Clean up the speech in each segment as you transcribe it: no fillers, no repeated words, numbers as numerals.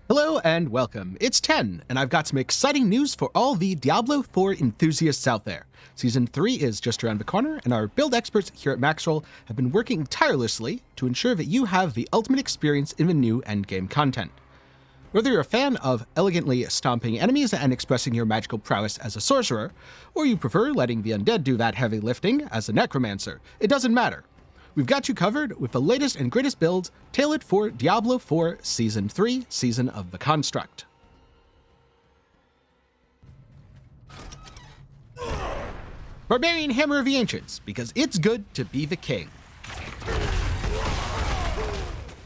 Hello and welcome. It's 10, and I've got some exciting news for all the Diablo 4 enthusiasts out there. Season 3 is just around the corner, and our build experts here at Maxroll have been working tirelessly to ensure that you have the ultimate experience in the new endgame content. Whether you're a fan of elegantly stomping enemies and expressing your magical prowess as a sorcerer, or you prefer letting the undead do that heavy lifting as a necromancer, it doesn't matter. We've got you covered with the latest and greatest builds tailored for Diablo 4 Season 3, Season of the Construct. Barbarian Hammer of the Ancients, because it's good to be the king.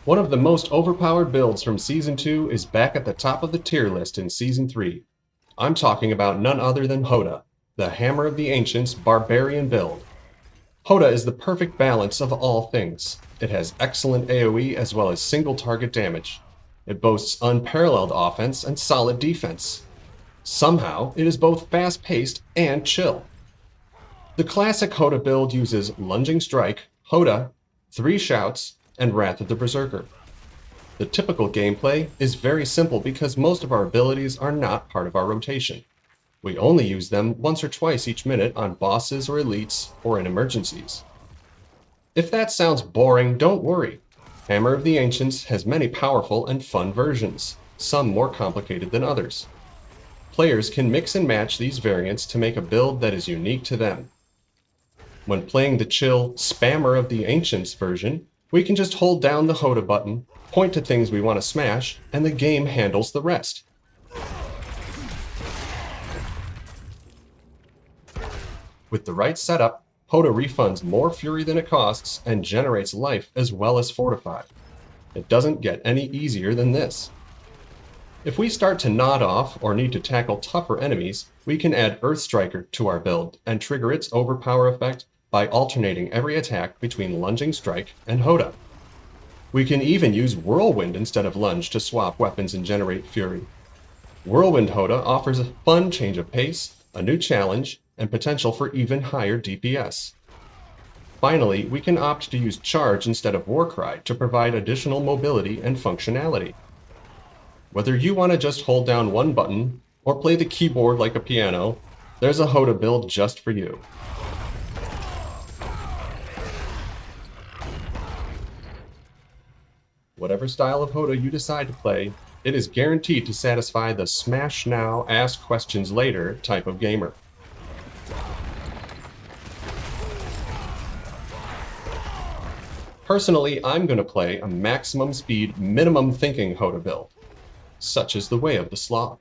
One of the most overpowered builds from Season 2 is back at the top of the tier list in Season 3. I'm talking about none other than HotA, the Hammer of the Ancients Barbarian build. HotA is the perfect balance of all things. It has excellent AoE as well as single target damage. It boasts unparalleled offense and solid defense. Somehow, it is both fast-paced and chill. The classic HotA build uses Lunging Strike, HotA, 3 Shouts, and Wrath of the Berserker. The typical gameplay is very simple because most of our abilities are not part of our rotation. We only use them once or twice each minute on bosses or elites or in emergencies. If that sounds boring, don't worry. Hammer of the Ancients has many powerful and fun versions, some more complicated than others. Players can mix and match these variants to make a build that is unique to them. When playing the chill Spammer of the Ancients version, we can just hold down the HotA button, point to things we want to smash, and the game handles the rest. With the right setup, HotA refunds more fury than it costs and generates life as well as fortify. It doesn't get any easier than this. If we start to nod off or need to tackle tougher enemies, we can add Earth Striker to our build and trigger its overpower effect by alternating every attack between Lunging Strike and HotA. We can even use Whirlwind instead of Lunge to swap weapons and generate fury. Whirlwind HotA offers a fun change of pace, a new challenge, and potential for even higher DPS. Finally, we can opt to use Charge instead of Warcry to provide additional mobility and functionality. Whether you want to just hold down one button or play the keyboard like a piano, there's a HotA build just for you. Whatever style of HotA you decide to play, it is guaranteed to satisfy the smash now, ask questions later type of gamer. Personally, I'm going to play a maximum speed, minimum thinking HotA build. Such is the way of the slog.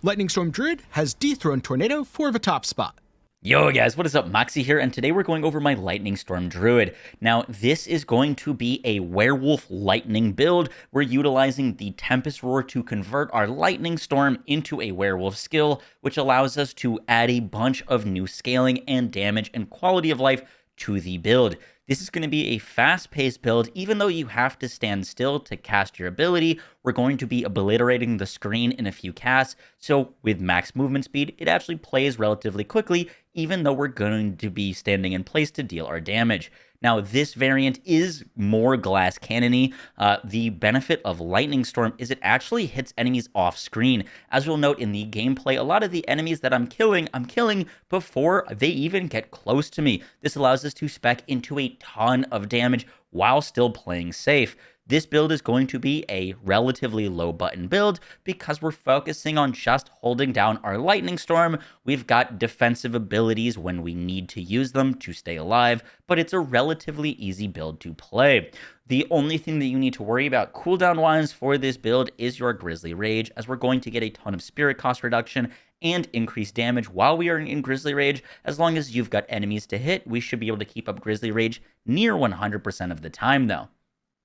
Lightning Storm Druid has dethroned Tornado for the top spot. Yo guys, what is up? Moxie here, and today we're going over my Lightning Storm Druid. Now, this is going to be a Werewolf Lightning build. We're utilizing the Tempest Roar to convert our Lightning Storm into a Werewolf skill, which allows us to add a bunch of new scaling and damage and quality of life to the build. This is going to be a fast-paced build. Even though you have to stand still to cast your ability, we're going to be obliterating the screen in a few casts. So with max movement speed, it actually plays relatively quickly, even though we're going to be standing in place to deal our damage. Now, this variant is more glass cannon-y. The benefit of Lightning Storm is it actually hits enemies off screen. As you'll note in the gameplay, a lot of the enemies that I'm killing before they even get close to me. This allows us to spec into a ton of damage while still playing safe. This build is going to be a relatively low button build because we're focusing on just holding down our Lightning Storm. We've got defensive abilities when we need to use them to stay alive, but it's a relatively easy build to play. The only thing that you need to worry about cooldown-wise for this build is your Grizzly Rage, as we're going to get a ton of spirit cost reduction and increased damage while we are in Grizzly Rage. As long as you've got enemies to hit, we should be able to keep up Grizzly Rage near 100% of the time, though.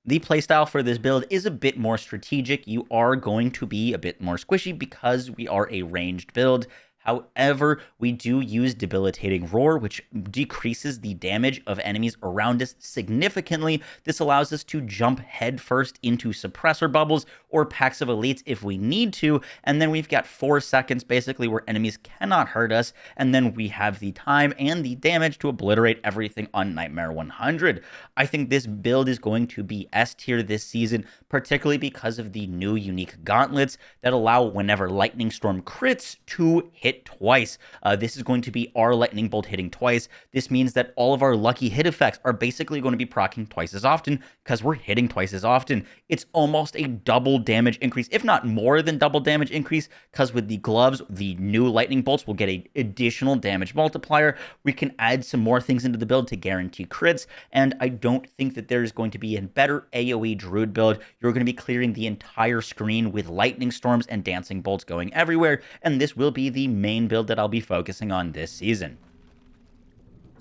The playstyle for this build is a bit more strategic. You are going to be a bit more squishy because we are a ranged build. However, we do use Debilitating Roar, which decreases the damage of enemies around us significantly. This allows us to jump headfirst into suppressor bubbles or packs of elites if we need to, and then we've got 4 seconds basically where enemies cannot hurt us, and then we have the time and the damage to obliterate everything on Nightmare 100. I think this build is going to be S tier this season, particularly because of the new unique gauntlets that allow whenever Lightning Storm crits to hit twice. This is going to be our Lightning Bolt hitting twice. This means that all of our lucky hit effects are basically going to be proccing twice as often because we're hitting twice as often. It's almost a double damage increase, if not more than double damage increase, because with the gloves, the new Lightning Bolts will get an additional damage multiplier. We can add some more things into the build to guarantee crits, and I don't think that there's going to be a better AoE Druid build. You're going to be clearing the entire screen with lightning storms and dancing bolts going everywhere, and this will be the main build that I'll be focusing on this season.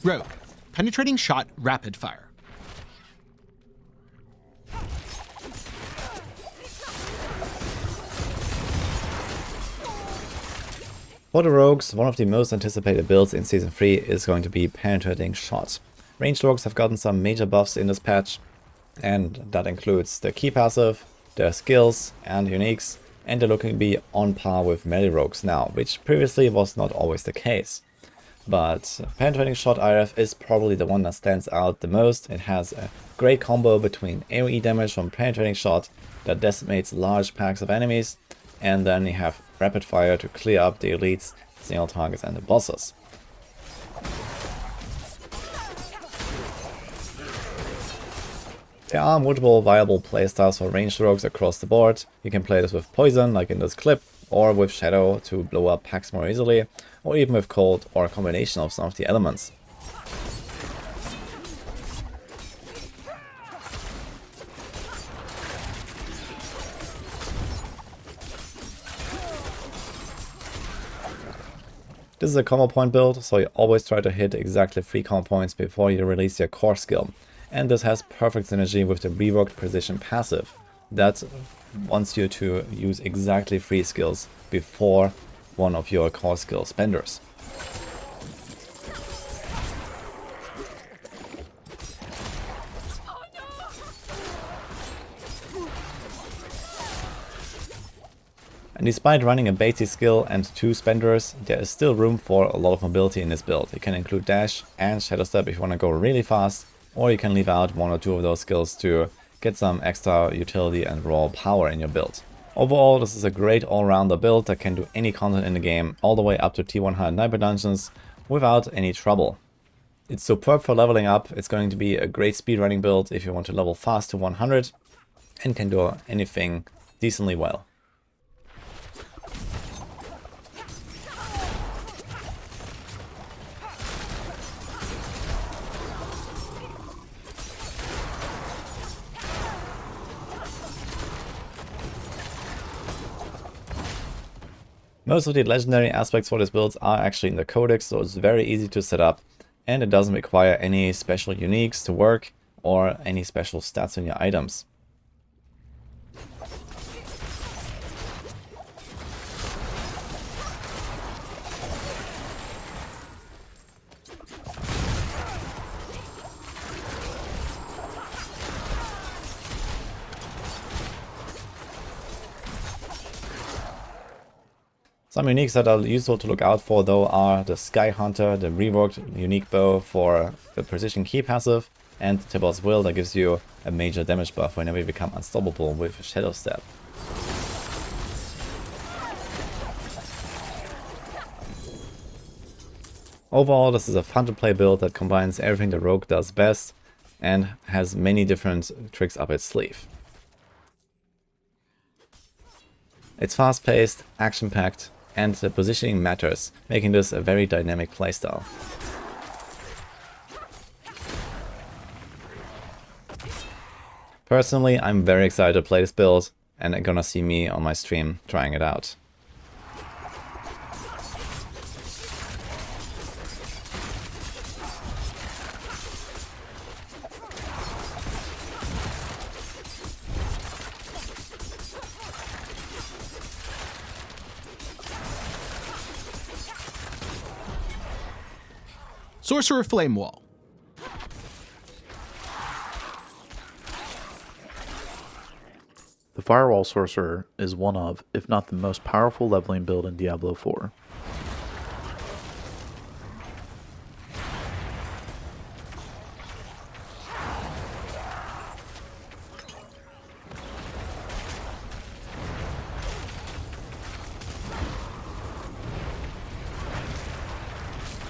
Rogue, penetrating shot, rapid fire. For the rogues, one of the most anticipated builds in Season 3 is going to be Penetrating Shot. Ranged rogues have gotten some major buffs in this patch, and that includes the key passive, their skills and uniques, and they're looking to be on par with melee rogues now, which previously was not always the case. But Penetrating Shot IRF is probably the one that stands out the most. It has a great combo between AoE damage from Penetrating Shot that decimates large packs of enemies, and then you have rapid fire to clear up the elites, single targets and the bosses. There are multiple viable playstyles for ranged rogues across the board. You can play this with poison, like in this clip, or with shadow to blow up packs more easily, or even with cold or a combination of some of the elements. This is a combo point build, so you always try to hit exactly 3 combo points before you release your core skill. And this has perfect synergy with the reworked precision passive that wants you to use exactly 3 skills before one of your core skill spenders. And despite running a basic skill and 2 spenders, there is still room for a lot of mobility in this build. You can include dash and shadow step if you want to go really fast, or you can leave out 1 or 2 of those skills to get some extra utility and raw power in your build. Overall, this is a great all-rounder build that can do any content in the game, all the way up to T100 Nightmare dungeons without any trouble. It's superb for leveling up. It's going to be a great speedrunning build if you want to level fast to 100 and can do anything decently well. Most of the legendary aspects for this build are actually in the codex, so it's very easy to set up, and it doesn't require any special uniques to work or any special stats in your items. Some uniques that are useful to look out for though are the Sky Hunter, the reworked unique bow for the precision key passive, and Tibor's Will that gives you a major damage buff whenever you become unstoppable with Shadow Step. Overall, this is a fun to play build that combines everything the rogue does best and has many different tricks up its sleeve. It's fast-paced, action-packed, and the positioning matters, making this a very dynamic playstyle. Personally, I'm very excited to play this build, and you're gonna see me on my stream trying it out. Sorcerer Firewall. The Firewall Sorcerer is one of, if not the most powerful leveling build in Diablo 4.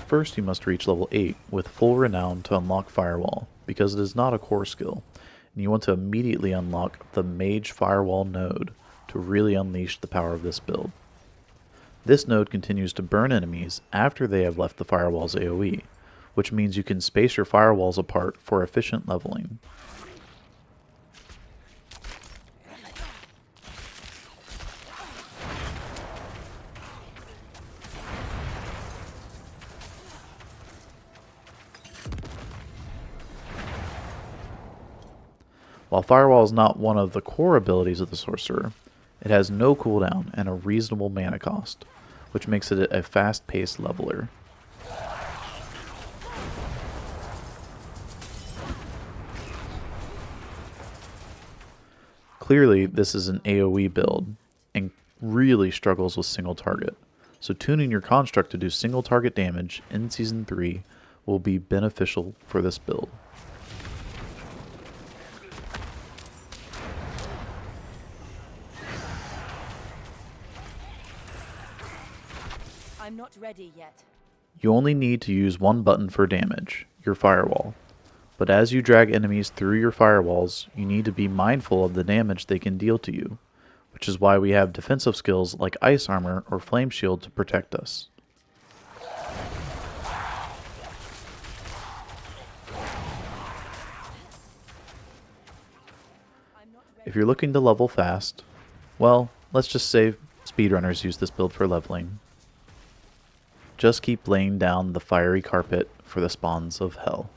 First, you must reach level 8 with full renown to unlock Firewall, because it is not a core skill, and you want to immediately unlock the Mage Firewall node to really unleash the power of this build. This node continues to burn enemies after they have left the Firewall's AoE, which means you can space your Firewalls apart for efficient leveling. While Firewall is not one of the core abilities of the Sorcerer, it has no cooldown and a reasonable mana cost, which makes it a fast-paced leveler. Clearly, this is an AoE build, and really struggles with single target, so tuning your construct to do single target damage in Season 3 will be beneficial for this build. I'm not ready yet. You only need to use one button for damage, your Firewall. But as you drag enemies through your Firewalls, you need to be mindful of the damage they can deal to you, which is why we have defensive skills like Ice Armor or Flame Shield to protect us. If you're looking to level fast, well, let's just say speedrunners use this build for leveling. Just keep laying down the fiery carpet for the spawns of hell.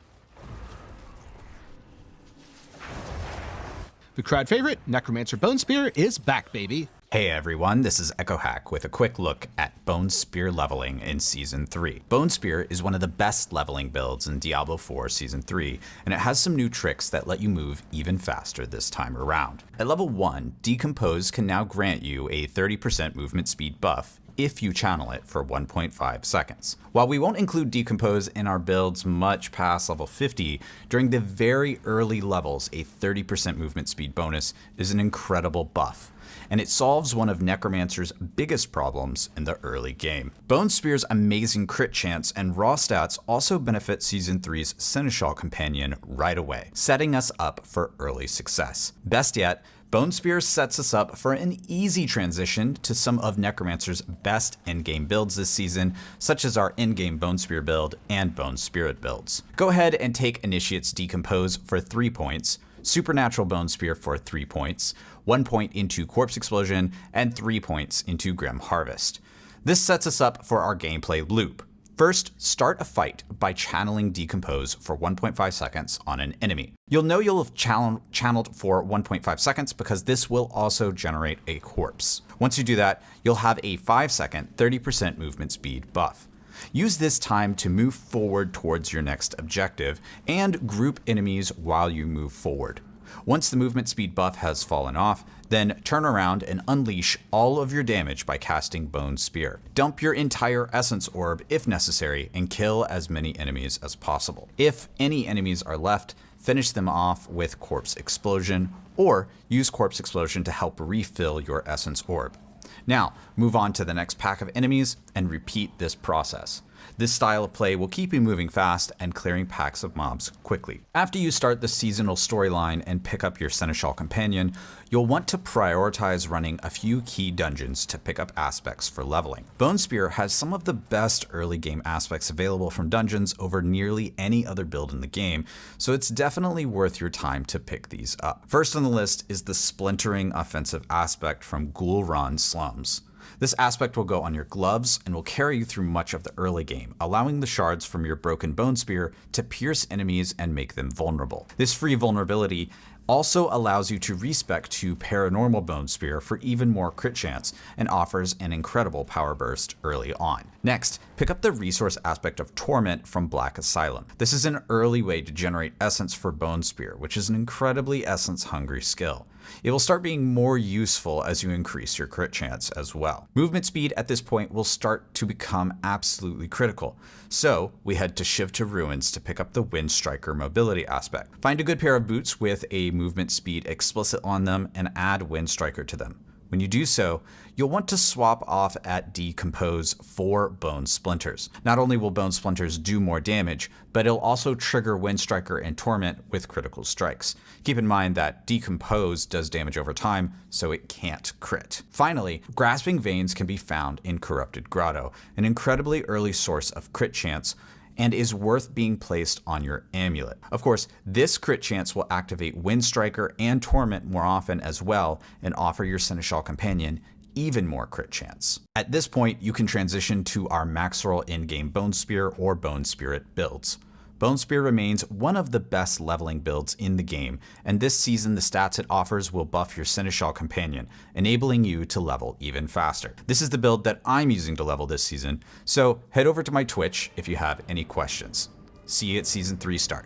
The crowd favorite, Necromancer Bone Spear, is back, baby. Hey everyone, this is Echo Hack with a quick look at Bone Spear leveling in Season 3. Bone Spear is one of the best leveling builds in Diablo 4 Season 3, and it has some new tricks that let you move even faster this time around. At level 1, Decompose can now grant you a 30% movement speed buff if you channel it for 1.5 seconds. While we won't include Decompose in our builds much past level 50, during the very early levels, a 30% movement speed bonus is an incredible buff, and it solves one of Necromancer's biggest problems in the early game. Bone Spear's amazing crit chance and raw stats also benefit Season 3's Seneschal Companion right away, setting us up for early success. Best yet, Bone Spear sets us up for an easy transition to some of Necromancer's best endgame builds this season, such as our endgame Bone Spear build and Bone Spirit builds. Go ahead and take Initiate's Decompose for 3 points, Supernatural Bone Spear for 3 points, 1 point into Corpse Explosion, and 3 points into Grim Harvest. This sets us up for our gameplay loop. First, start a fight by channeling Decompose for 1.5 seconds on an enemy. You'll know you'll have channeled for 1.5 seconds because this will also generate a corpse. Once you do that, you'll have a 5-second 30% movement speed buff. Use this time to move forward towards your next objective and group enemies while you move forward. Once the movement speed buff has fallen off, then turn around and unleash all of your damage by casting Bone Spear. Dump your entire Essence Orb if necessary and kill as many enemies as possible. If any enemies are left, finish them off with Corpse Explosion, or use Corpse Explosion to help refill your Essence Orb. Now, move on to the next pack of enemies and repeat this process. This style of play will keep you moving fast and clearing packs of mobs quickly. After you start the seasonal storyline and pick up your Seneschal Companion, you'll want to prioritize running a few key dungeons to pick up aspects for leveling. Bone Spear has some of the best early game aspects available from dungeons over nearly any other build in the game, so it's definitely worth your time to pick these up. First on the list is the Splintering offensive aspect from Ghoul-Ron Slums. This aspect will go on your gloves and will carry you through much of the early game, allowing the shards from your broken Bone Spear to pierce enemies and make them vulnerable. This free vulnerability also allows you to respec to Paranormal Bone Spear for even more crit chance, and offers an incredible power burst early on. Next, pick up the resource aspect of Torment from Black Asylum. This is an early way to generate essence for Bone Spear, which is an incredibly essence-hungry skill. It will start being more useful as you increase your crit chance as well. Movement speed at this point will start to become absolutely critical, so we head to Shiv to Ruins to pick up the Windstriker mobility aspect. Find a good pair of boots with a movement speed explicit on them and add Windstriker to them. When you do so, you'll want to swap off at Decompose for Bone Splinters. Not only will Bone Splinters do more damage, but it'll also trigger Windstriker and Torment with critical strikes. Keep in mind that Decompose does damage over time, so it can't crit. Finally, Grasping Veins can be found in Corrupted Grotto, an incredibly early source of crit chance, and is worth being placed on your amulet. Of course, this crit chance will activate Windstriker and Torment more often as well, and offer your Seneschal companion even more crit chance. At this point, you can transition to our Maxroll endgame Bone Spear or Bone Spirit builds. Bone Spear remains one of the best leveling builds in the game, and this season the stats it offers will buff your Seneschal companion, enabling you to level even faster. This is the build that I'm using to level this season, so head over to my Twitch if you have any questions. See you at Season 3 start.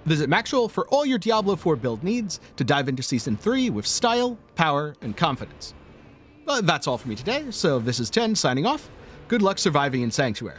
Visit Maxroll for all your Diablo 4 build needs to dive into Season 3 with style, power, and confidence. That's all for me today, so this is 10 signing off. Good luck surviving in Sanctuary.